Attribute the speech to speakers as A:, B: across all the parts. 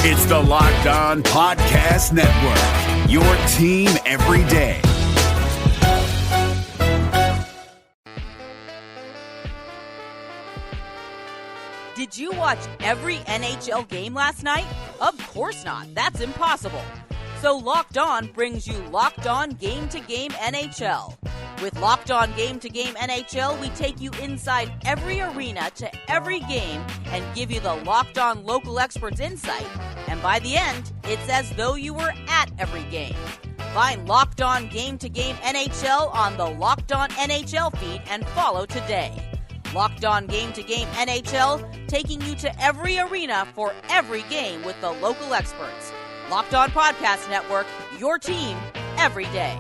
A: It's the Locked On Podcast Network, your team every day.
B: Did you watch every NHL game last night? Of course not. That's impossible. So Locked On brings you Locked On Game-to-Game NHL. With Locked On Game-to-Game NHL, we take you inside every arena to every game and give you the Locked On local experts insight. And by the end, it's as though you were at every game. Find Locked On Game-to-Game NHL on the Locked On NHL feed and follow today. Locked On Game-to-Game NHL, taking you to every arena for every game with the local experts. Locked On Podcast Network, your team every day.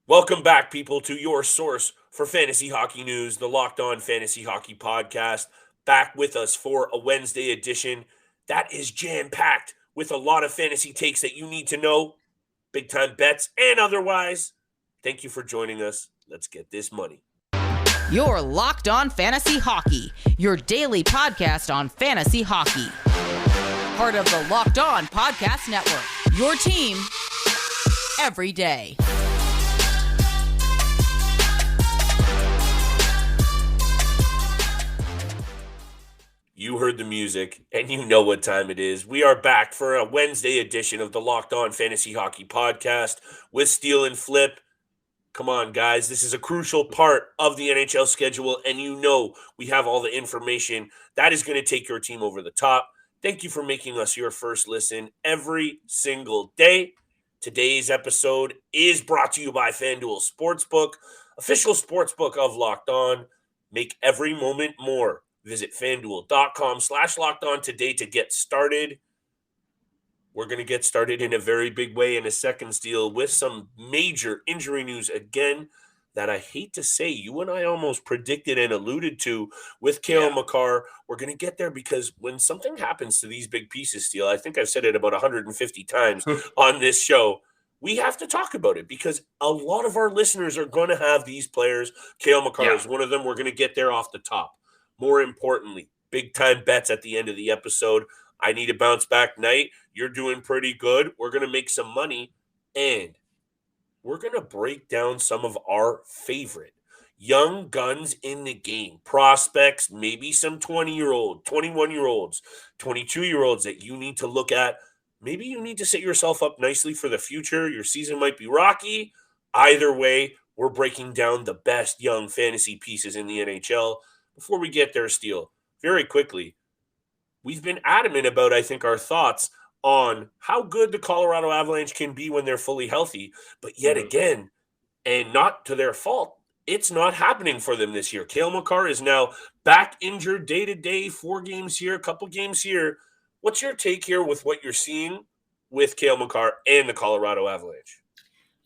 C: Welcome back, people, to your source for fantasy hockey news, the Locked On Fantasy Hockey Podcast. Back with us for a Wednesday edition that is jam-packed with a lot of fantasy takes that you need to know, big-time bets and otherwise. Thank you for joining us. Let's get this money.
B: Your Locked On Fantasy Hockey, your daily podcast on fantasy hockey. Part of the Locked On Podcast Network, your team every day.
C: You heard the music, and you know what time it is. We are back for a Wednesday edition of the Locked On Fantasy Hockey Podcast with Steele and Flip. Come on, guys. This is a crucial part of the NHL schedule, and you know we have all the information that is going to take your team over the top. Thank you for making us your first listen every single day. Today's episode is brought to you by FanDuel Sportsbook, official sportsbook of Locked On. Make every moment more. Visit FanDuel.com/LockedOn today to get started. We're going to get started in a very big way in a second, Steele, with some major injury news again that I hate to say you and I almost predicted and alluded to with Cale Makar. We're going to get there because when something happens to these big pieces, Steele, I think I've said it about 150 times on this show, we have to talk about it because a lot of our listeners are going to have these players. Cale Makar is one of them. We're going to get there off the top. More importantly, big-time bets at the end of the episode. I need a bounce-back night. You're doing pretty good. We're going to make some money, and we're going to break down some of our favorite young guns in the game, prospects, maybe some 20-year-old, 21-year-olds, 22-year-olds that you need to look at. Maybe you need to set yourself up nicely for the future. Your season might be rocky. Either way, we're breaking down the best young fantasy pieces in the NHL. Before we get there, Steele, very quickly, we've been adamant about, I think, our thoughts on how good the Colorado Avalanche can be when they're fully healthy. But yet again, and not to their fault, it's not happening for them this year. Cale Makar is now back injured day-to-day, 4 games here, a couple games here. What's your take here with what you're seeing with Cale Makar and the Colorado Avalanche?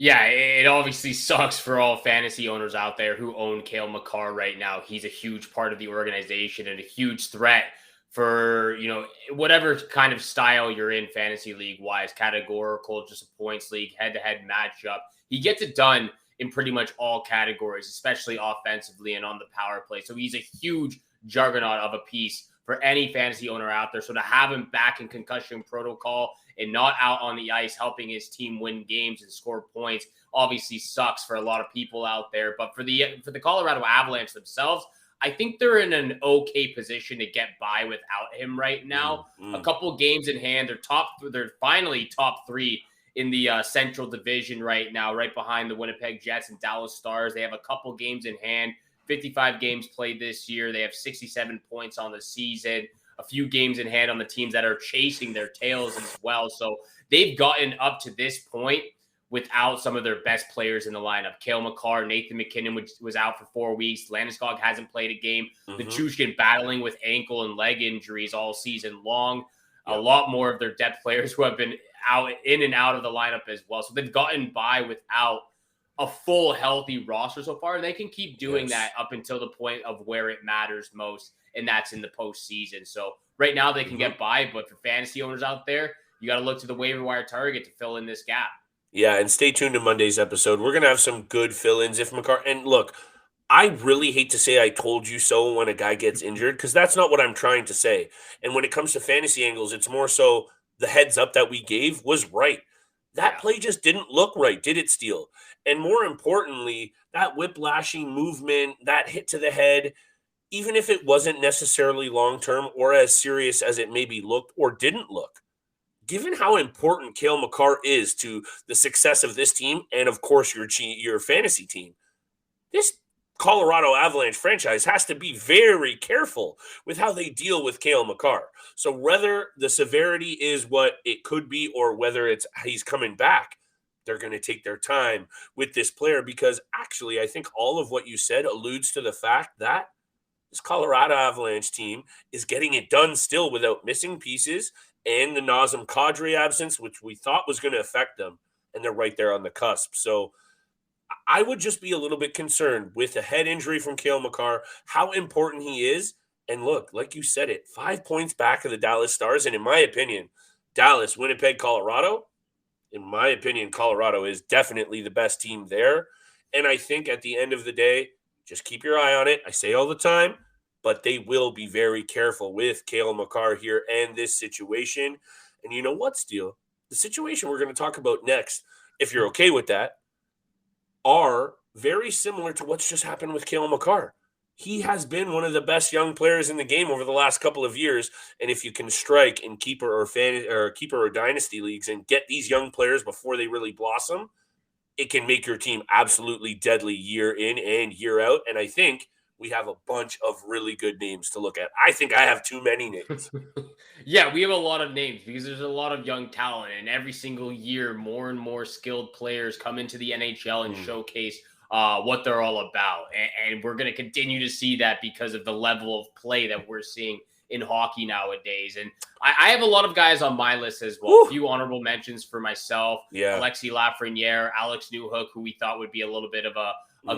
D: Yeah, it obviously sucks for all fantasy owners out there who own Cale Makar right now. He's a huge part of the organization and a huge threat for, whatever kind of style you're in fantasy league-wise, categorical, just a points league, head-to-head matchup. He gets it done in pretty much all categories, especially offensively and on the power play. So he's a huge juggernaut of a piece for any fantasy owner out there. So to have him back in concussion protocol and not out on the ice helping his team win games and score points obviously sucks for a lot of people out there. But for the Colorado Avalanche themselves, I think they're in an okay position to get by without him right now. A couple games in hand. They're finally top 3 in the Central Division right now, right behind the Winnipeg Jets and Dallas Stars. They have a couple games in hand. 55 games played this year. They have 67 points on the season, a few games in hand on the teams that are chasing their tails as well. So they've gotten up to this point without some of their best players in the lineup. Cale Makar, Nathan McKinnon was out for 4 weeks. Landeskog hasn't played a game. Nichushkin battling with ankle and leg injuries all season long. A lot more of their depth players who have been in and out of the lineup as well. So they've gotten by without a full healthy roster so far, and they can keep doing that up until the point of where it matters most, and that's in the postseason. So right now they can get by, but for fantasy owners out there, you got to look to the waiver wire target to fill in this gap.
C: Yeah, and stay tuned to Monday's episode. We're going to have some good fill-ins if Makar – and look, I really hate to say I told you so when a guy gets injured, because that's not what I'm trying to say. And when it comes to fantasy angles, it's more so the heads up that we gave was right. That
D: Yeah.
C: play just didn't look right, did it, Steele? And more importantly, that whiplashing movement, that hit to the head, even if it wasn't necessarily long term or as serious as it maybe looked or didn't look, given how important Cale Makar is to the success of this team and, of course, your fantasy team, this Colorado Avalanche franchise has to be very careful with how they deal with Cale Makar. So whether the severity is what it could be or whether it's he's coming back, they're going to take their time with this player, because actually I think all of what you said alludes to the fact that this Colorado Avalanche team is getting it done still without missing pieces and the Nazem Kadri absence, which we thought was going to affect them, and they're right there on the cusp. So I would just be a little bit concerned with a head injury from Cale Makar, how important he is. And look, like you said it, 5 points back of the Dallas Stars. And in my opinion, Dallas, Winnipeg, Colorado, in my opinion, Colorado is definitely the best team there. And I think at the end of the day, just keep your eye on it. I say all the time, but they will be very careful with Cale Makar here and this situation. And you know what, Steele? The situation we're going to talk about next, if you're okay with that, are very similar to what's just happened with Cale Makar. He has been one of the best young players in the game over the last couple of years. And if you can strike in keeper or dynasty leagues and get these young players before they really blossom, it can make your team absolutely deadly year in and year out. And I think we have a bunch of really good names to look at. I think I have too many names.
D: Yeah, we have a lot of names because there's a lot of young talent, and every single year, more and more skilled players come into the NHL and showcase what they're all about. And we're going to continue to see that because of the level of play that we're seeing in hockey nowadays. And I have a lot of guys on my list as well. A few honorable mentions for myself.
C: Yeah.
D: Alexis Lafreniere, Alex Newhook, who we thought would be a little bit of a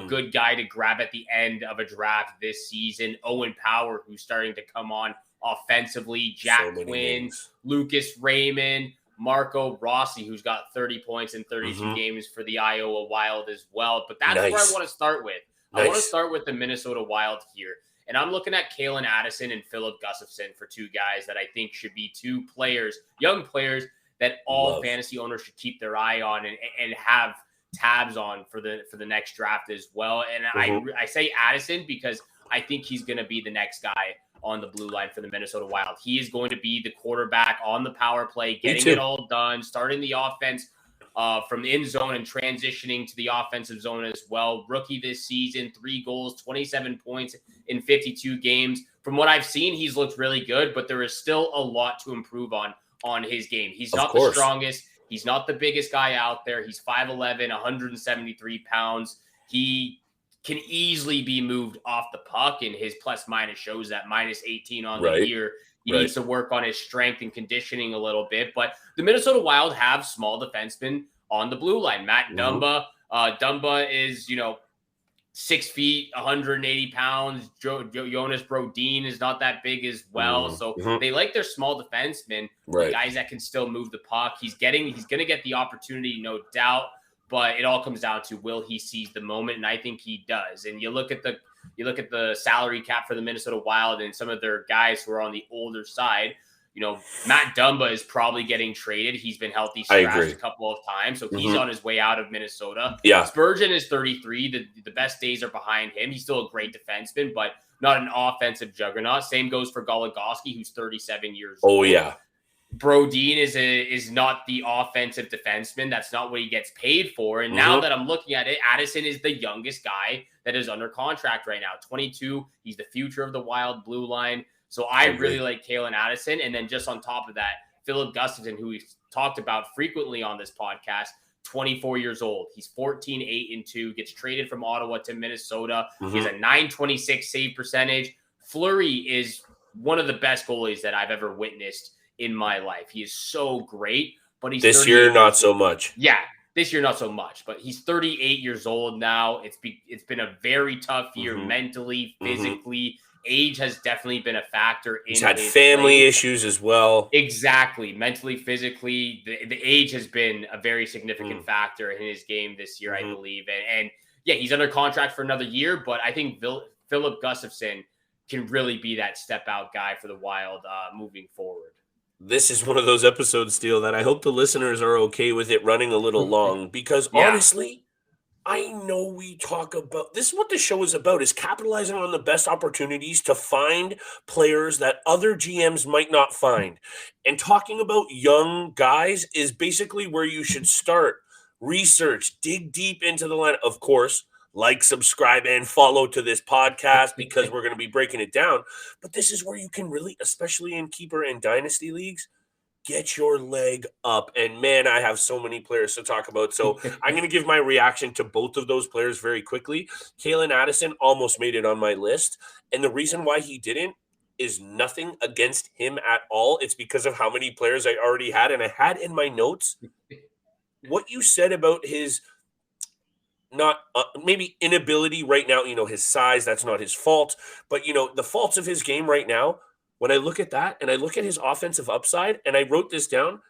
D: good guy to grab at the end of a draft this season. Owen Power, who's starting to come on offensively. Jack Quinn, Lucas Raymond, Marco Rossi, who's got 30 points in 32 games for the Iowa Wild as well. But that's where I want to start with. I want to start with the Minnesota Wild here. And I'm looking at Calen Addison and Filip Gustavsson for two guys that I think should be two players, young players, that all fantasy owners should keep their eye on and have tabs on for the next draft as well. And I say Addison because I think he's going to be the next guy on the blue line for the Minnesota Wild. He is going to be the quarterback on the power play, getting it all done, starting the offense from the end zone and transitioning to the offensive zone as well. Rookie this season, 3 goals, 27 points in 52 games. From what I've seen, he's looked really good, but there is still a lot to improve on his game. He's not the strongest. He's not the biggest guy out there. He's 5'11", 173 pounds. He can easily be moved off the puck, and his plus minus shows that -18 on the year. He needs to work on his strength and conditioning a little bit. But the Minnesota Wild have small defensemen on the blue line. Matt Dumba. Dumba is, 6 feet, 180 pounds. Jonas Brodin is not that big as well. So they like their small defensemen, guys that can still move the puck. He's going to get the opportunity, no doubt. But it all comes down to, will he seize the moment? And I think he does. And you look at the salary cap for the Minnesota Wild and some of their guys who are on the older side. Matt Dumba is probably getting traded. He's been healthy scratched a couple of times, so he's on his way out of Minnesota. Yeah. Spurgeon is 33. The best days are behind him. He's still a great defenseman, but not an offensive juggernaut. Same goes for Goligoski, who's 37 years old. Oh, yeah. Brodin is not the offensive defenseman. That's not what he gets paid for. And now that I'm looking at it, Addison is the youngest guy that is under contract right now. 22. He's the future of the Wild blue line. So I really like Calen Addison. And then just on top of that, Filip Gustavsson, who we've talked about frequently on this podcast, 24 years old. He's 14-8-2, gets traded from Ottawa to Minnesota. He has a .926 save percentage. Fleury is one of the best goalies that I've ever witnessed in my life. He is so great, but he's
C: this year not so much.
D: Yeah, this year not so much, but he's 38 years old now. It's been a very tough year mentally, physically. Age has definitely been a factor.
C: He's had family issues as well.
D: Exactly. Mentally, physically, the age has been a very significant factor in his game this year, I believe. And yeah, he's under contract for another year, but I think Filip Gustavsson can really be that step out guy for the Wild moving forward.
C: This is one of those episodes, Steele, that I hope the listeners are okay with it running a little long because honestly, I know we talk about this is what the show is about, is capitalizing on the best opportunities to find players that other GMs might not find. And talking about young guys is basically where you should start. Research, dig deep into the line. Of course, like, subscribe, and follow to this podcast because we're going to be breaking it down. But this is where you can really, especially in keeper and dynasty leagues, get your leg up. And man, I have so many players to talk about. So I'm going to give my reaction to both of those players very quickly. Calen Addison almost made it on my list. And the reason why he didn't is nothing against him at all. It's because of how many players I already had. And I had in my notes what you said about his not maybe inability right now, his size, that's not his fault. But, the faults of his game right now, when I look at that and I look at his offensive upside, and I wrote this down,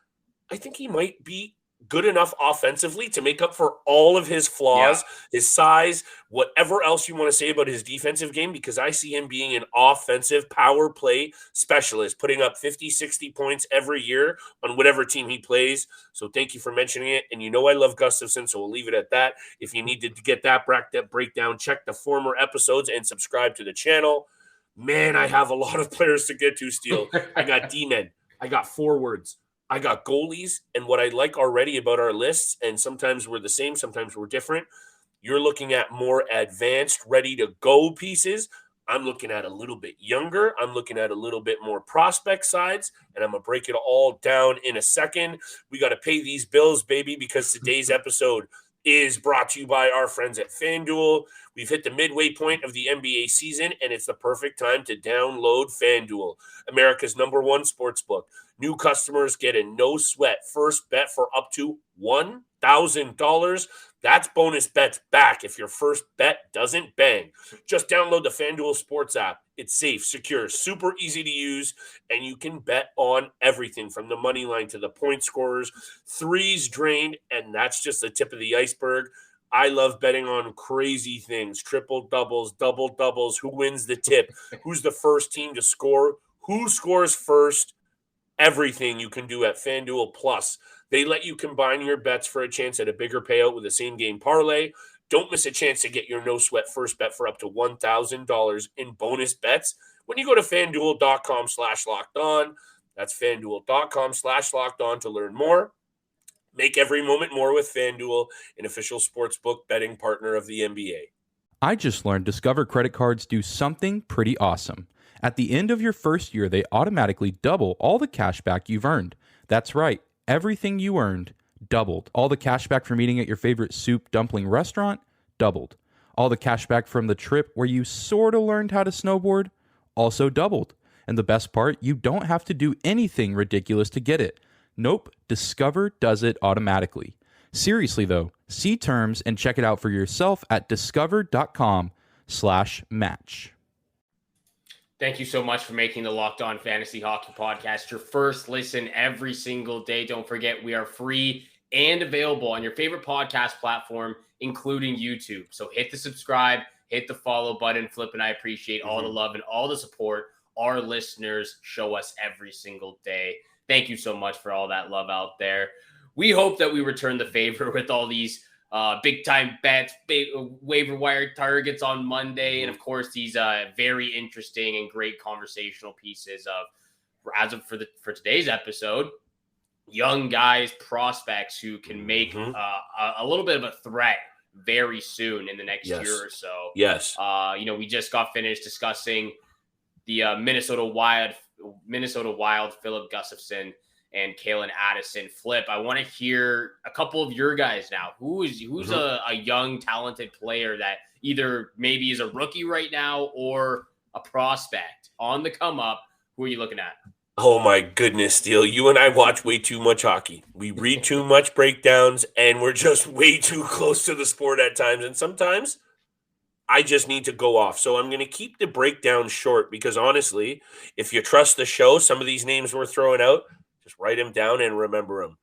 C: I think he might be good enough offensively to make up for all of his flaws, his size, whatever else you want to say about his defensive game, because I see him being an offensive power play specialist, putting up 50, 60 points every year on whatever team he plays. So thank you for mentioning it. And I love Gustavsson, so we'll leave it at that. If you need to get that breakdown, check the former episodes and subscribe to the channel. Man, I have a lot of players to get to, Steele. I got D-men. I got forwards. I got goalies. And what I like already about our lists, and sometimes we're the same, sometimes we're different, you're looking at more advanced, ready-to-go pieces. I'm looking at a little bit younger. I'm looking at a little bit more prospect sides, and I'm going to break it all down in a second. We got to pay these bills, baby, because today's episode is brought to you by our friends at FanDuel. We've hit the midway point of the NBA season, and it's the perfect time to download FanDuel, America's #1 sportsbook. New customers get a no-sweat first bet for up to $1,000. That's bonus bets back if your first bet doesn't bang. Just download the FanDuel Sports app. It's safe, secure, super easy to use, and you can bet on everything from the money line to the point scorers, threes drained, and that's just the tip of the iceberg. I love betting on crazy things, triple doubles, double doubles, who wins the tip, who's the first team to score, who scores first, everything you can do at FanDuel Plus. They let you combine your bets for a chance at a bigger payout with a same-game parlay. Don't miss a chance to get your no-sweat first bet for up to $1,000 in bonus bets when you go to FanDuel.com/lockedon. That's FanDuel.com/lockedon to learn more. Make every moment more with FanDuel, an official sportsbook betting partner of the NBA.
E: I just learned Discover credit cards do something pretty awesome. At the end of your first year, they automatically double all the cash back you've earned. That's right. Everything you earned doubled. All the cash back from eating at your favorite soup dumpling restaurant doubled. All the cash back from the trip where you sort of learned how to snowboard also doubled. And the best part, you don't have to do anything ridiculous to get it. Nope, Discover does it automatically. Seriously though, see terms and check it out for yourself at discover.com/match.
D: Thank you so much for making the Locked On Fantasy Hockey Podcast your first listen every single day. Don't forget, we are free and available on your favorite podcast platform, including YouTube. So hit the subscribe, hit the follow button. Flip and I appreciate all the love and all the support our listeners show us every single day. Thank you so much for all that love out there. We hope that we return the favor with all these big-time bets, big waiver wire targets on Monday, and of course these very interesting and great conversational pieces for today's episode, young guys, prospects who can make a little bit of a threat very soon in the next year or so.
C: Yes.
D: We just got finished discussing the Minnesota Wild, Filip Gustavsson, and Calen Addison. Flip, I want to hear a couple of your guys now. Who's a young, talented player that either maybe is a rookie right now or a prospect on the come up? Who are you looking at?
C: Oh my goodness, Steele. You and I watch way too much hockey. We read too much breakdowns, and we're just way too close to the sport at times. And sometimes I just need to go off. So I'm going to keep the breakdown short because honestly, if you trust the show, some of these names we're throwing out, just write them down and remember them.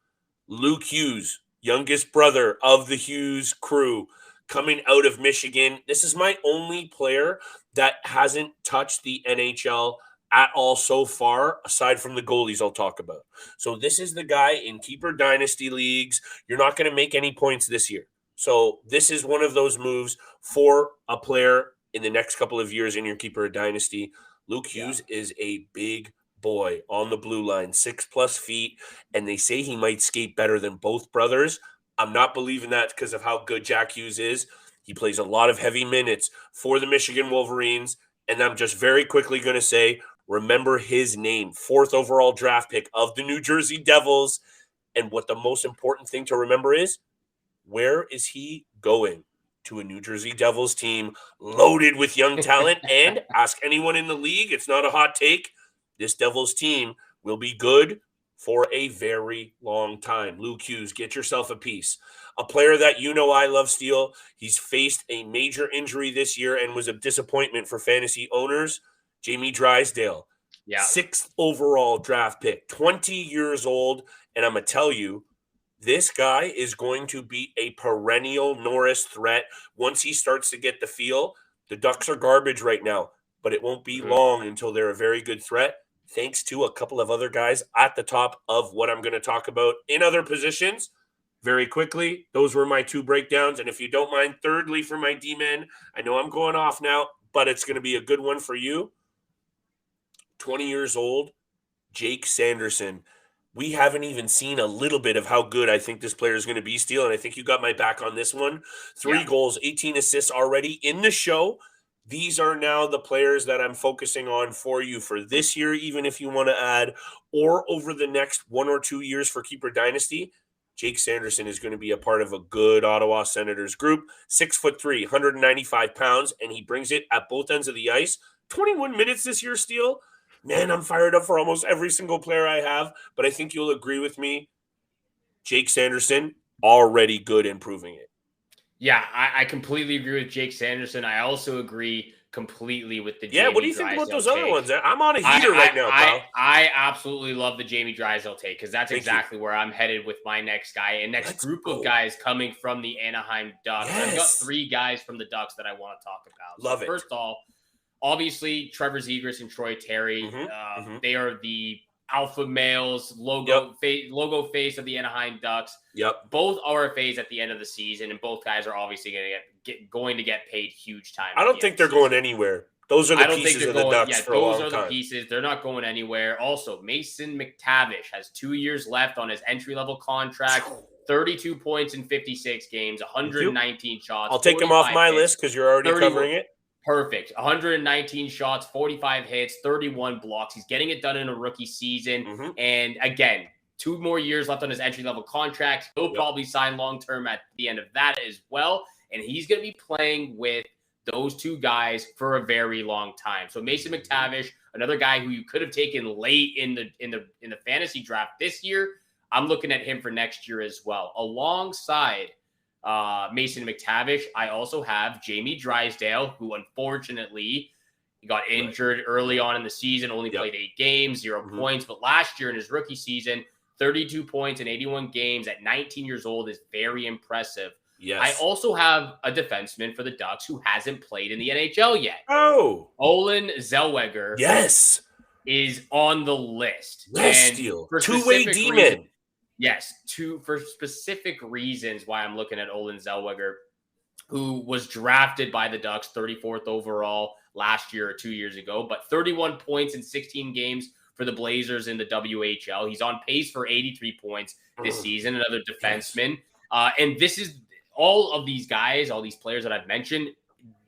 C: Luke Hughes, youngest brother of the Hughes crew, coming out of Michigan. This is my only player that hasn't touched the NHL at all so far, aside from the goalies I'll talk about. So this is the guy in keeper dynasty leagues. You're not going to make any points this year. So this is one of those moves for a player in the next couple of years in your keeper dynasty. Luke Hughes is a big boy on the blue line, 6+ feet, and they say he might skate better than both brothers. I'm not believing that because of how good Jack Hughes is. He plays a lot of heavy minutes for the Michigan Wolverines, and I'm just very quickly going to say, remember his name, 4th overall draft pick of the New Jersey Devils. And what the most important thing to remember is, where is he going? To a New Jersey Devils team loaded with young talent. And ask anyone in the league, it's not a hot take, this Devils team will be good for a very long time. Luke Hughes, get yourself a piece. A player that I love, Steele. He's faced a major injury this year and was a disappointment for fantasy owners. Jamie Drysdale, 6th overall draft pick, 20 years old. And I'm going to tell you, this guy is going to be a perennial Norris threat once he starts to get the feel. The Ducks are garbage right now, but it won't be long until they're a very good threat, thanks to a couple of other guys at the top of what I'm going to talk about in other positions. Very quickly, those were my 2 breakdowns. And if you don't mind, thirdly, for my D-men, I know I'm going off now, but it's going to be a good one for you. 20 years old, Jake Sanderson. We haven't even seen a little bit of how good I think this player is going to be, Steele, and I think you got my back on this one. 3 goals, 18 assists already in the show. These are now the players that I'm focusing on for you for this year, even if you want to add, or over the next 1 or 2 years for Keeper Dynasty. Jake Sanderson is going to be a part of a good Ottawa Senators group. 6'3", 195 pounds, and he brings it at both ends of the ice. 21 minutes this year, Steele. Man, I'm fired up for almost every single player I have, but I think you'll agree with me. Jake Sanderson, already good in proving it.
D: Yeah, I completely agree with Jake Sanderson. I also agree completely with the Jamie
C: what do you think about those other
D: take.
C: ones? I'm on a heater right now, pal.
D: I absolutely love the Jamie Drysdale take because that's exactly where I'm headed with my next guy and next group of guys coming from the Anaheim Ducks. I've got 3 guys from the Ducks that I want to talk about.
C: Love it.
D: First of all, obviously, Trevor Zegras and Troy Terry, they are the alpha males, logo face of the Anaheim Ducks.
C: Yep.
D: Both RFAs at the end of the season, and both guys are obviously going to get paid huge time.
C: I don't think they're going anywhere. Those are the pieces of the Ducks for a long time.
D: Those are the pieces. They're not going anywhere. Also, Mason Mctavish has 2 years left on his entry-level contract. 32 points in 56 games, 119 shots.
C: I'll take him off my list because you're already covering it.
D: Perfect. 119 shots, 45 hits, 31 blocks. He's getting it done in a rookie season. And again, 2 more years left on his entry-level contract. He'll probably sign long-term at the end of that as well. And he's going to be playing with those 2 guys for a very long time. So Mason Mctavish, another guy who you could have taken late in the fantasy draft this year, I'm looking at him for next year as well. Alongside Mason Mctavish, I also have Jamie Drysdale, who unfortunately got injured early on in the season, only played 8 games, 0 points. But last year in his rookie season, 32 points in 81 games at 19 years old is very impressive.
C: Yes.
D: I also have a defenseman for the Ducks who hasn't played in the NHL yet.
C: Oh.
D: Olen Zellweger.
C: Yes.
D: Is on the list.
C: Yes, Steele. 2-way demon.
D: Yes, for specific reasons why I'm looking at Olen Zellweger, who was drafted by the Ducks 34th overall last year or 2 years ago, but 31 points in 16 games for the Blazers in the WHL. He's on pace for 83 points this season, another defenseman. And this is all of these guys, all these players that I've mentioned,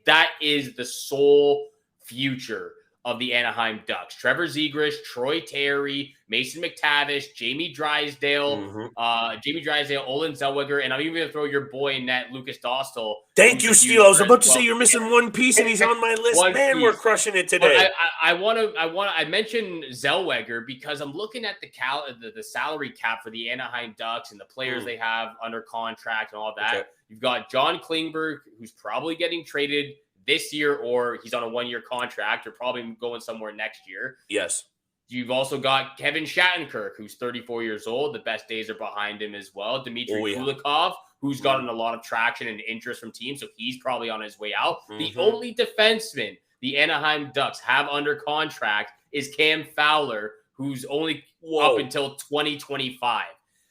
D: that is the sole future of the Anaheim Ducks. Trevor Zegras, Troy Terry, Mason Mctavish, Jamie Drysdale, Olen Zellweger, and I'm even going to throw your boy in net, Lucas Dostal.
C: Thank you, Steele. I was about to say you're missing one piece, and he's on my list. Man, we're crushing it today.
D: I mentioned Zellweger because I'm looking at the salary cap for the Anaheim Ducks and the players they have under contract and all that. Okay. You've got John Klingberg, who's probably getting traded this year, or he's on a 1-year contract, or probably going somewhere next year.
C: Yes.
D: You've also got Kevin Shattenkirk, who's 34 years old. The best days are behind him as well. Dmitry Kulikov, who's gotten a lot of traction and interest from teams. So he's probably on his way out. The only defenseman the Anaheim Ducks have under contract is Cam Fowler, who's only up until 2025.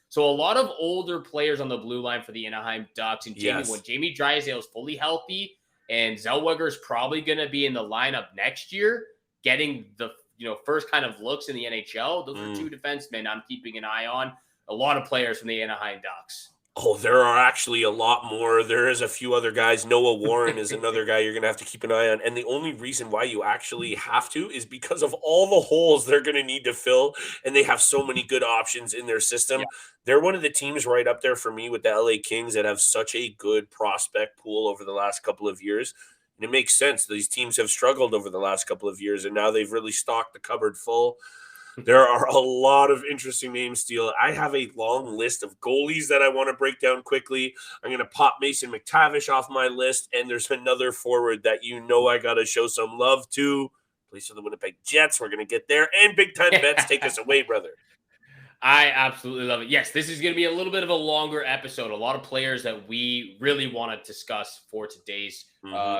D: So a lot of older players on the blue line for the Anaheim Ducks. And when Jamie Drysdale is fully healthy and Zellweger is probably going to be in the lineup next year, getting the first kind of looks in the NHL, those are two defensemen I'm keeping an eye on. A lot of players from the Anaheim Ducks.
C: Oh, there are actually a lot more. There is a few other guys. Noah Warren is another guy you're going to have to keep an eye on. And the only reason why you actually have to is because of all the holes they're going to need to fill. And they have so many good options in their system. Yeah. They're one of the teams right up there for me with the LA Kings that have such a good prospect pool over the last couple of years. And it makes sense. These teams have struggled over the last couple of years, and now they've really stocked the cupboard full. There are a lot of interesting names, Steele. I have a long list of goalies that I want to break down quickly. I'm going to pop Mason Mctavish off my list, and there's another forward that I got to show some love to. Plays for the Winnipeg Jets. We're going to get there. And big-time bets take us away, brother.
D: I absolutely love it. Yes, this is going to be a little bit of a longer episode. A lot of players that we really want to discuss for today's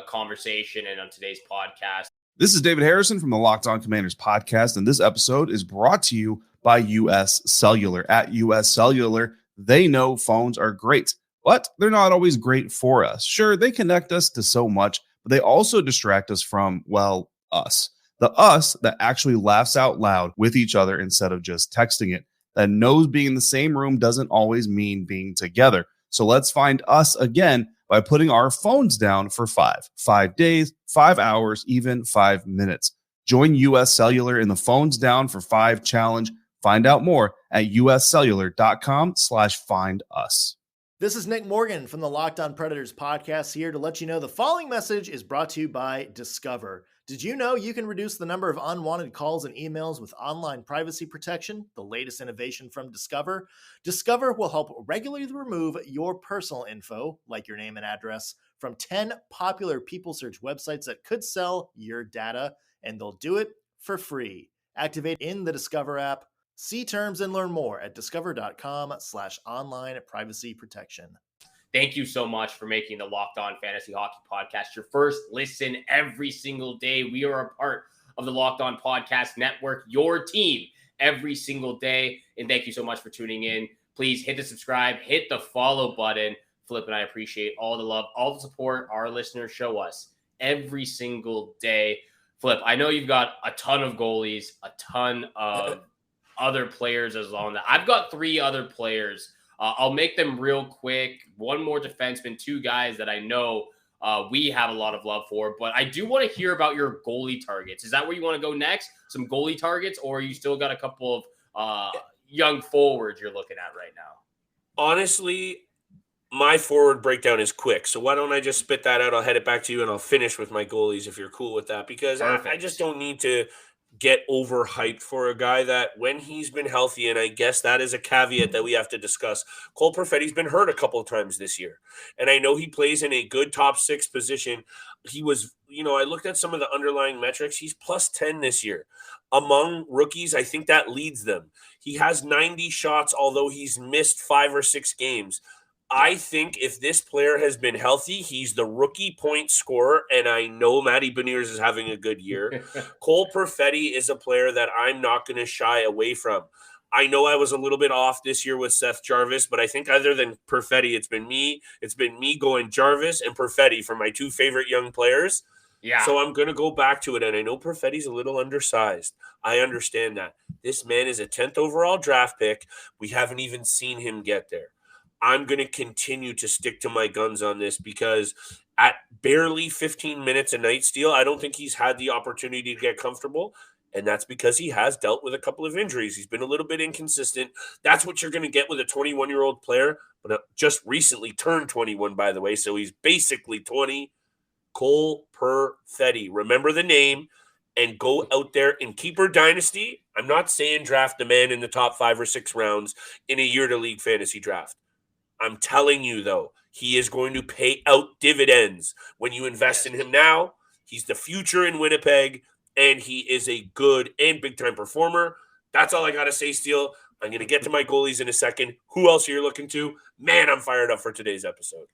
D: conversation and on today's podcast.
F: This is David Harrison from the Locked On Commanders podcast, and this episode is brought to you by US Cellular. At US Cellular, they know phones are great, but they're not always great for us. Sure, they connect us to so much, but they also distract us from, us. The us that actually laughs out loud with each other instead of just texting it, that knows being in the same room doesn't always mean being together. So let's find us again by putting our phones down for 5 days, 5 hours, even 5 minutes. Join US Cellular in the Phones Down for 5 challenge. Find out more at uscellular.com/find us.
G: This is Nick Morgan from the Locked On Predators podcast, here to let you know the following message is brought to you by Discover. Did you know you can reduce the number of unwanted calls and emails with online privacy protection, the latest innovation from Discover? Discover will help regularly remove your personal info, like your name and address, from 10 popular people search websites that could sell your data, and they'll do it for free. Activate in the Discover app. See terms and learn more at discover.com/online privacy protection.
D: Thank you so much for making the Locked On Fantasy Hockey Podcast your first listen every single day. We are a part of the Locked On Podcast Network, your team every single day. And thank you so much for tuning in. Please hit the subscribe, hit the follow button. Filip and I appreciate all the love, all the support our listeners show us every single day. Filip, I know you've got a ton of goalies, a ton of other players as well. I've got 3 other players. I'll make them real quick. One more defenseman, 2 guys that I know we have a lot of love for. But I do want to hear about your goalie targets. Is that where you want to go next? Some goalie targets, or you still got a couple of young forwards you're looking at right now?
C: Honestly, my forward breakdown is quick. So why don't I just spit that out? I'll head it back to you, and I'll finish with my goalies if you're cool with that. Because I just don't need to get overhyped for a guy that when he's been healthy, and I guess that is a caveat that we have to discuss. Cole Perfetti's been hurt a couple of times this year. And I know he plays in a good top 6 position. He was, I looked at some of the underlying metrics. He's plus 10 this year. Among rookies, I think that leads them. He has 90 shots, although he's missed 5 or 6 games. I think if this player has been healthy, he's the rookie point scorer, and I know Matty Beniers is having a good year. Cole Perfetti is a player that I'm not going to shy away from. I know I was a little bit off this year with Seth Jarvis, but I think other than Perfetti, it's been me going Jarvis and Perfetti for my 2 favorite young players. Yeah. So I'm going to go back to it, and I know Perfetti's a little undersized. I understand that. This man is a 10th overall draft pick. We haven't even seen him get there. I'm going to continue to stick to my guns on this because at barely 15 minutes a night, Steele, I don't think he's had the opportunity to get comfortable, and that's because he has dealt with a couple of injuries. He's been a little bit inconsistent. That's what you're going to get with a 21-year-old player, but just recently turned 21, by the way, so he's basically 20. Cole Perfetti. Remember the name and go out there in keeper dynasty. I'm not saying draft a man in the top 5 or 6 rounds in a year-to-league fantasy draft. I'm telling you, though, he is going to pay out dividends when you invest in him now. He's the future in Winnipeg, and he is a good and big-time performer. That's all I got to say, Steele. I'm going to get to my goalies in a second. Who else are you looking to? Man, I'm fired up for today's episode.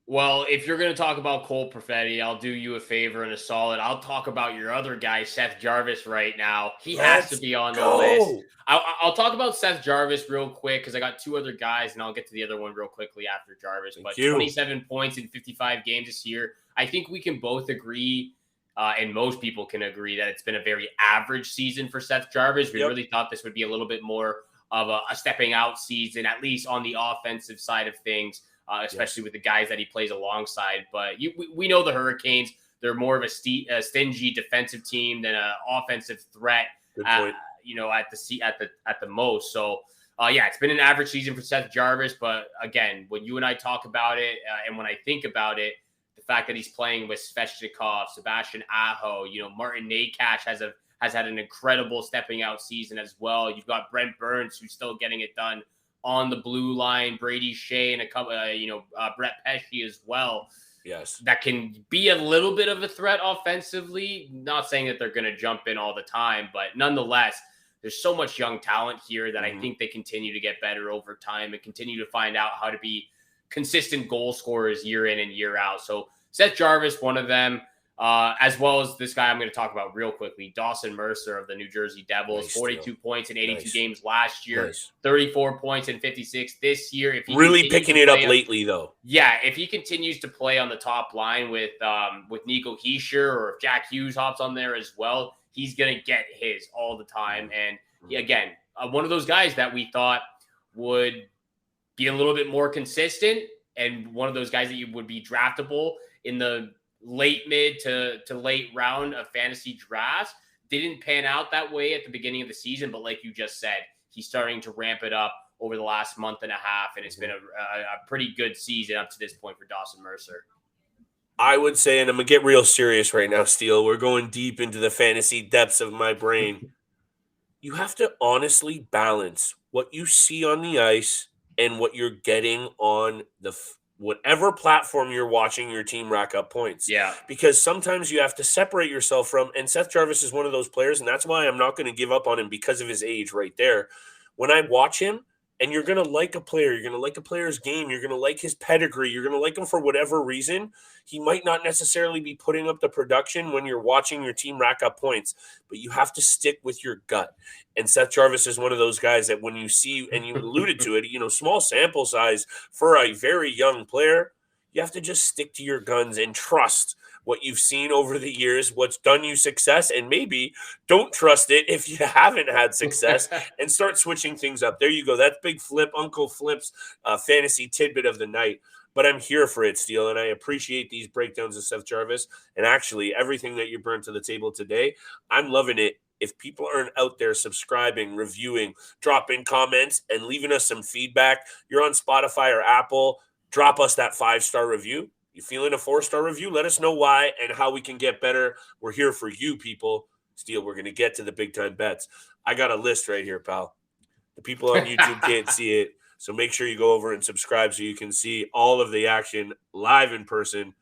D: Well, if you're going to talk about Cole Perfetti, I'll do you a favor and a solid. I'll talk about your other guy, Seth Jarvis, right now. He has to be on the list. I'll talk about Seth Jarvis real quick because I got two other guys, and I'll get to the other one real quickly after Jarvis. But 27 points in 55 games this year. I think we can both agree, and most people can agree, that it's been a very average season for Seth Jarvis. We really thought this would be a little bit more of a stepping out season, at least on the offensive side of things. Especially with the guys that he plays alongside. But we know the Hurricanes, they're more of a stingy defensive team than an offensive threat, at the most. So, it's been an average season for Seth Jarvis. But again, when you and I talk about it and when I think about it, the fact that he's playing with Svechnikov, Sebastian Aho, Martin Nakash has had an incredible stepping out season as well. You've got Brent Burns, who's still getting it done on the blue line, Brady Shea, and a couple, Brett Pesce as well.
C: Yes.
D: That can be a little bit of a threat offensively. Not saying that they're going to jump in all the time, but nonetheless, there's so much young talent here that I think they continue to get better over time and continue to find out how to be consistent goal scorers year in and year out. So Seth Jarvis, one of them. As well as this guy I'm going to talk about real quickly, Dawson Mercer of the New Jersey Devils, 42 points in 82 games last year, 34 points in 56 this year. If he
C: really picking it up lately, though.
D: Yeah, if he continues to play on the top line with Nico Hischier, or if Jack Hughes hops on there as well, he's going to get his all the time. And again, one of those guys that we thought would be a little bit more consistent, and one of those guys that you would be draftable in the mid to late round of fantasy drafts. Didn't pan out that way at the beginning of the season, but like you just said, he's starting to ramp it up over the last month and a half, and it's been a pretty good season up to this point for Dawson Mercer.
C: I would say, and I'm going to get real serious right now, Steele, we're going deep into the fantasy depths of my brain. You have to honestly balance what you see on the ice and what you're getting on the whatever platform you're watching your team rack up points.
D: Yeah.
C: Because sometimes you have to separate yourself from, and Seth Jarvis is one of those players, and that's why I'm not going to give up on him because of his age right there. When I watch him, and you're going to like a player, you're going to like a player's game, you're going to like his pedigree, you're going to like him for whatever reason, he might not necessarily be putting up the production when you're watching your team rack up points, but you have to stick with your gut. And Seth Jarvis is one of those guys that when you see, and you alluded to it, small sample size for a very young player, you have to just stick to your guns and trust what you've seen over the years, what's done you success, and maybe don't trust it if you haven't had success and start switching things up. There you go. That's Big Flip, Uncle Flip's fantasy tidbit of the night. But I'm here for it, Steele, and I appreciate these breakdowns of Seth Jarvis. And actually, everything that you brought to the table today, I'm loving it. If people aren't out there subscribing, reviewing, dropping comments, and leaving us some feedback, you're on Spotify or Apple, drop us that 5-star review. You feeling a 4-star review? Let us know why and how we can get better. We're here for you, people. Steele, we're going to get to the big-time bets. I got a list right here, pal. The people on YouTube can't see it, so make sure you go over and subscribe so you can see all of the action live in person.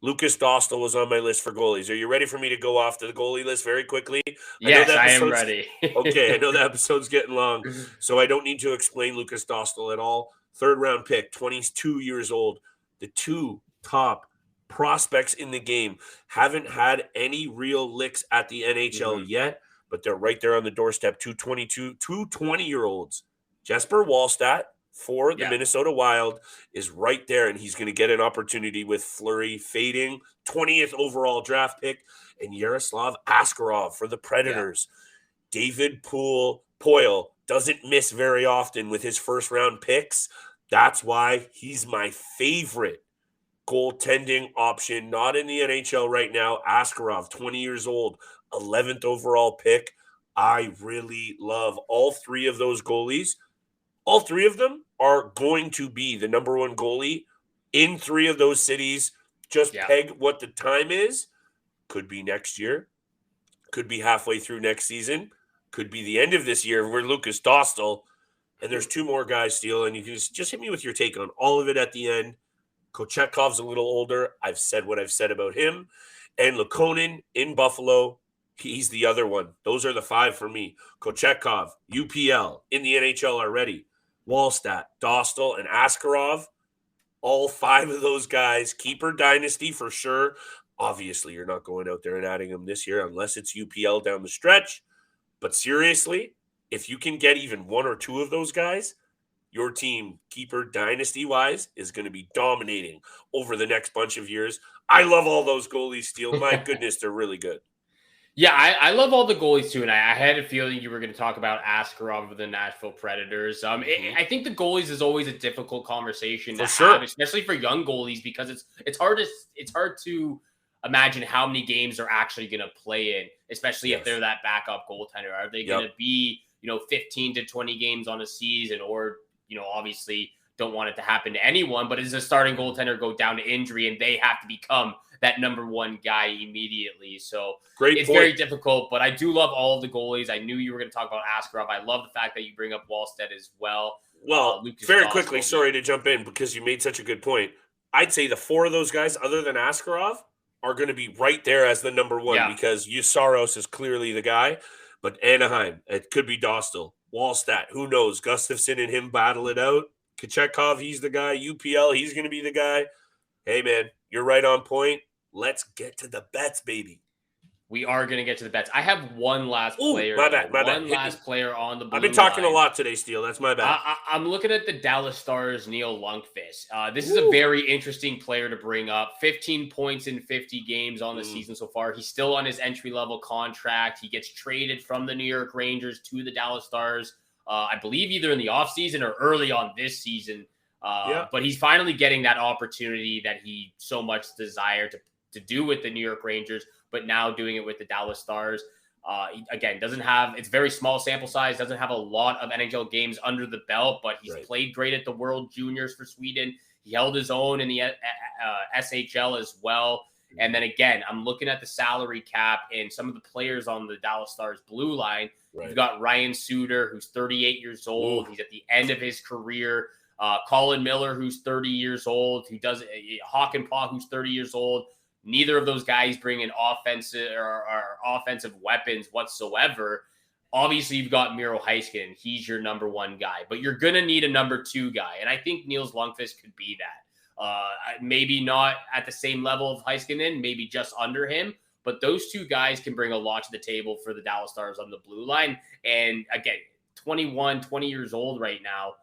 C: Lucas Dostal was on my list for goalies. Are you ready for me to go off to the goalie list very quickly?
D: Yes, I am ready.
C: Okay, I know the episode's getting long, so I don't need to explain Lucas Dostal at all. 3rd-round pick, 22 years old. The 2 top prospects in the game haven't had any real licks at the NHL yet, but they're right there on the doorstep. 2 20-year-olds. Jesper Wallstedt for the Minnesota Wild is right there, and he's going to get an opportunity with Fleury fading, 20th overall draft pick, and Yaroslav Askarov for the Predators. David Poile doesn't miss very often with his first-round picks. That's why he's my favorite goaltending option, not in the NHL right now. Askarov, 20 years old, 11th overall pick. I really love all 3 of those goalies. All 3 of them are going to be the number 1 goalie in 3 of those cities. Just peg what the time is. Could be next year. Could be halfway through next season. Could be the end of this year. We're Lucas Dostal. And there's 2 more guys, Steele, and you can just hit me with your take on all of it at the end. Kochekov's a little older. I've said what I've said about him. And Luukkonen in Buffalo, He's the other one. Those are the 5 for me. Kochetkov, UPL, in the NHL already. Wallstat, Dostal, and Askarov. All 5 of those guys, keeper dynasty for sure. Obviously, you're not going out there and adding them this year unless it's UPL down the stretch. But seriously, if you can get even 1 or 2 of those guys, your team, keeper dynasty-wise, is going to be dominating over the next bunch of years. I love all those goalies, Steele. My goodness, they're really good.
D: Yeah, I love all the goalies too, and I had a feeling you were going to talk about Askarov of the Nashville Predators. I think the goalies is always a difficult conversation to have, especially for young goalies, because it's hard to imagine how many games they're actually going to play in, especially if they're that backup goaltender. Are they going to be 15 to 20 games on a season, or obviously don't want it to happen to anyone, but as a starting goaltender go down to injury and they have to become that number 1 guy immediately. So it's very difficult, but I do love all of the goalies. I knew you were going to talk about Askarov. I love the fact that you bring up Wallstedt as well.
C: Well, very quickly, sorry to jump in because you made such a good point. I'd say the 4 of those guys, other than Askarov, are going to be right there as the number 1 because Usaros is clearly the guy. But Anaheim, it could be Dostal. Wallstat, who knows? Gustavsson and him battle it out. Kochetkov, he's the guy. UPL, he's going to be the guy. Hey, man, you're right on point. Let's get to the bets, baby.
D: We are going to get to the bets. I have one last player.
C: My bad.
D: One last player on the blue
C: I've been talking
D: line.
C: a lot today, Steele. That's my bad.
D: I'm looking at the Dallas Stars' Nils Lundkvist. This is a very interesting player to bring up. 15 points in 50 games on the season so far. He's still on his entry-level contract. He gets traded from the New York Rangers to the Dallas Stars, I believe either in the offseason or early on this season. But he's finally getting that opportunity that he so much desired to do with the New York Rangers, but now doing it with the Dallas Stars. Again, it's very small sample size, doesn't have a lot of NHL games under the belt, but he's played great at the World Juniors for Sweden. He held his own in the SHL as well. And then again, I'm looking at the salary cap and some of the players on the Dallas Stars blue line. You've got Ryan Suter, who's 38 years old. He's at the end of his career. Colin Miller, who's 30 years old. Hakanpää, who's 30 years old. Neither of those guys bring in offensive weapons whatsoever. Obviously, you've got Miro Heiskanen. He's your number 1 guy, but you're going to need a number 2 guy. And I think Nils Lundkvist could be that. Maybe not at the same level of Heiskanen, maybe just under him. But those 2 guys can bring a lot to the table for the Dallas Stars on the blue line. And again, 20 years old right now.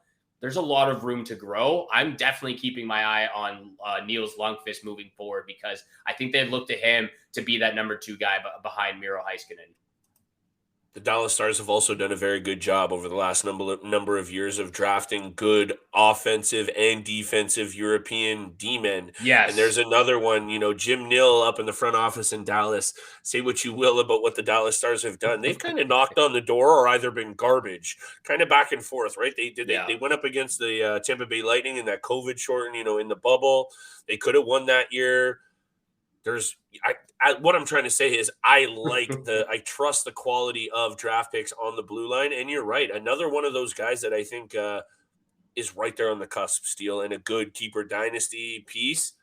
D: There's a lot of room to grow. I'm definitely keeping my eye on Nils Lundkvist moving forward because I think they look to him to be that number 2 guy behind Miro Heiskanen.
C: The Dallas Stars have also done a very good job over the last number of years of drafting good offensive and defensive European D-men.
D: Yes.
C: And there's another one, Jim Nill up in the front office in Dallas. Say what you will about what the Dallas Stars have done. They've kind of knocked on the door or either been garbage, kind of back and forth, right? They went up against the Tampa Bay Lightning in that COVID shorten, in the bubble. They could have won that year. What I'm trying to say is I trust the quality of draft picks on the blue line. And you're right. Another one of those guys that I think is right there on the cusp, Steele, and a good keeper dynasty piece.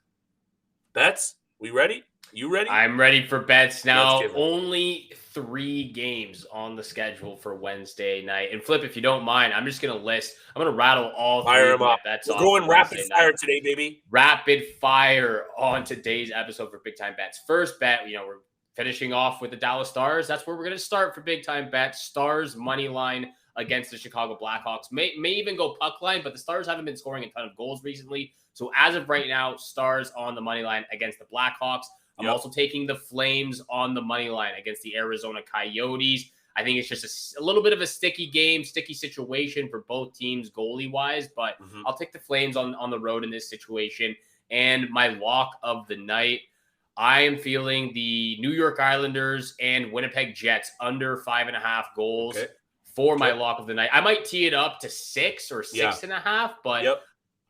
C: Bets? We ready? You ready?
D: I'm ready for bets now. Only 3 games on the schedule for Wednesday night. And Flip, if you don't mind, I'm just going to rattle all 3 of my bets off.
C: We're going rapid fire today, baby.
D: Rapid fire on today's episode for Big Time Bets. First bet, we're finishing off with the Dallas Stars. That's where we're going to start for Big Time Bets. Stars money line against the Chicago Blackhawks. May even go puck line, but the Stars haven't been scoring a ton of goals recently. So as of right now, Stars on the money line against the Blackhawks. I'm also taking the Flames on the money line against the Arizona Coyotes. I think it's just a little bit of a sticky situation for both teams goalie-wise, but I'll take the Flames on the road in this situation. And my lock of the night, I am feeling the New York Islanders and Winnipeg Jets under 5.5 goals for my lock of the night. I might tee it up to 6 or 6.5, but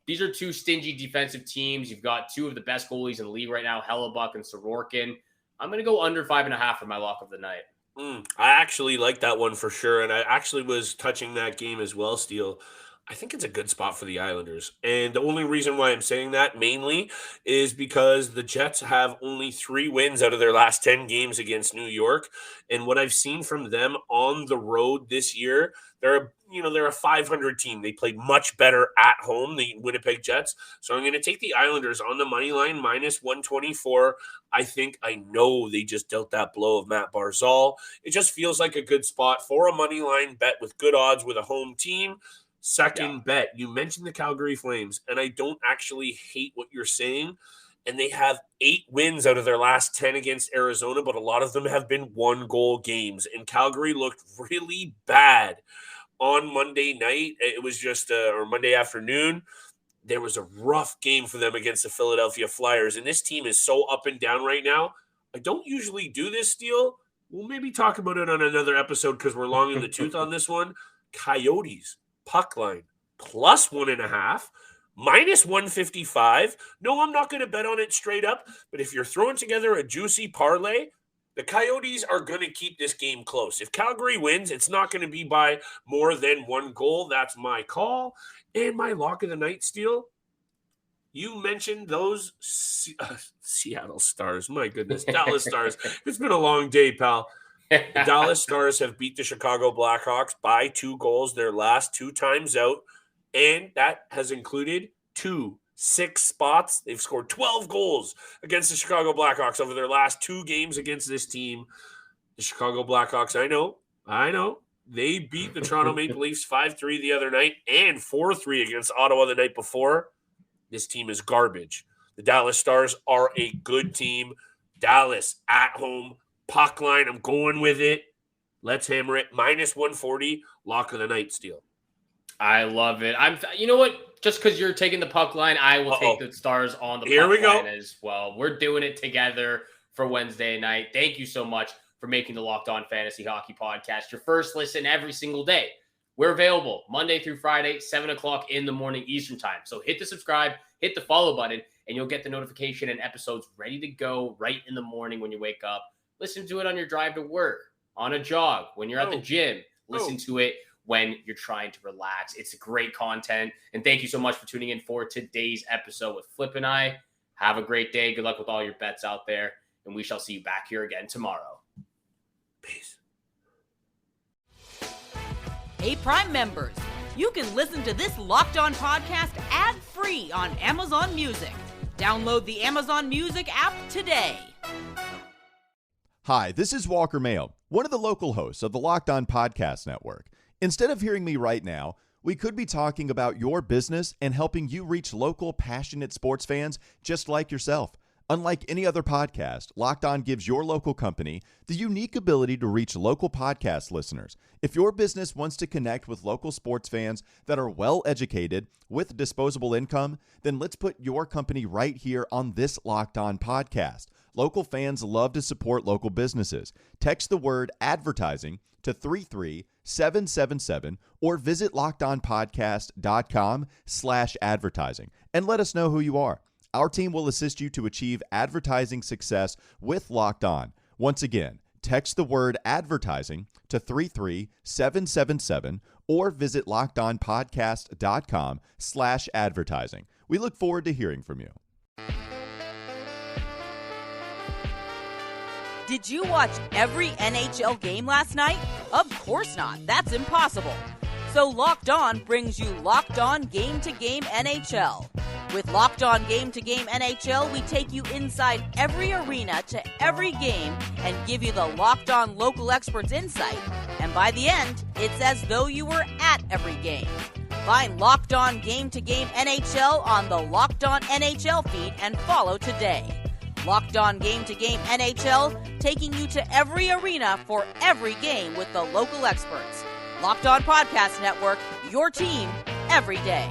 D: these are 2 stingy defensive teams. You've got 2 of the best goalies in the league right now, Hellebuck and Sorokin. I'm going to go under 5.5 for my lock of the night.
C: I actually like that one for sure. And I actually was touching that game as well, Steele. I think it's a good spot for the Islanders. And the only reason why I'm saying that mainly is because the Jets have only 3 wins out of their last 10 games against New York. And what I've seen from them on the road this year, they're a 500 team. They played much better at home, the Winnipeg Jets. So I'm going to take the Islanders on the money line, minus 124. I know they just dealt that blow of Matt Barzal. It just feels like a good spot for a money line bet with good odds with a home team. Second bet, you mentioned the Calgary Flames, and I don't actually hate what you're saying. And they have 8 wins out of their last 10 against Arizona, but a lot of them have been 1-goal games. And Calgary looked really bad on Monday night. It was just, or Monday afternoon. There was a rough game for them against the Philadelphia Flyers. And this team is so up and down right now. I don't usually do this, Steele. We'll maybe talk about it on another episode because we're long in the tooth on this one. Coyotes. Puck line plus 1.5, minus 155. No, I'm not going to bet on it straight up, but if you're throwing together a juicy parlay, the Coyotes are going to keep this game close. If Calgary wins, it's not going to be by more than 1 goal. That's my call. And my lock of the night, Steele, you mentioned those Seattle Stars. My goodness, Dallas Stars. It's been a long day, pal. The Dallas Stars have beat the Chicago Blackhawks by 2 goals their last 2 times out, and that has included 6 spots. They've scored 12 goals against the Chicago Blackhawks over their last 2 games against this team. The Chicago Blackhawks, I know, they beat the Toronto Maple Leafs 5-3 the other night and 4-3 against Ottawa the night before. This team is garbage. The Dallas Stars are a good team. Dallas at home. Puck line, I'm going with it. Let's hammer it. Minus 140, lock of the night, Steele.
D: I love it. You know what? Just because you're taking the puck line, I will take the Stars on the puck line as well. We're doing it together for Wednesday night. Thank you so much for making the Locked On Fantasy Hockey Podcast your first listen every single day. We're available Monday through Friday, 7 o'clock in the morning Eastern time. So hit the subscribe, hit the follow button, and you'll get the notification and episodes ready to go right in the morning when you wake up. Listen to it on your drive to work, on a jog, when you're at the gym. Listen to it when you're trying to relax. It's great content. And thank you so much for tuning in for today's episode with Flip and I. Have a great day. Good luck with all your bets out there. And we shall see you back here again tomorrow.
C: Peace.
B: Hey, Prime members, you can listen to this Locked On podcast ad-free on Amazon Music. Download the Amazon Music app today.
H: Hi, this is Walker Mayo, one of the local hosts of the Locked On Podcast Network. Instead of hearing me right now, we could be talking about your business and helping you reach local, passionate sports fans just like yourself. Unlike any other podcast, Locked On gives your local company the unique ability to reach local podcast listeners. If your business wants to connect with local sports fans that are well-educated with disposable income, then let's put your company right here on this Locked On podcast. Local fans love to support local businesses. Text the word advertising to 33777 or visit lockedonpodcast.com/advertising and let us know who you are. Our team will assist you to achieve advertising success with Locked On. Once again, text the word advertising to 33777 or visit lockedonpodcast.com/advertising. We look forward to hearing from you.
B: Did you watch every NHL game last night? Of course not. That's impossible. So Locked On brings you Locked On Game to Game NHL. With Locked On Game to Game NHL, we take you inside every arena to every game and give you the Locked On local experts insight. And by the end, it's as though you were at every game. Find Locked On Game to Game NHL on the Locked On NHL feed and follow today. Locked On Game to Game NHL, taking you to every arena for every game with the local experts. Locked On Podcast Network, your team every day.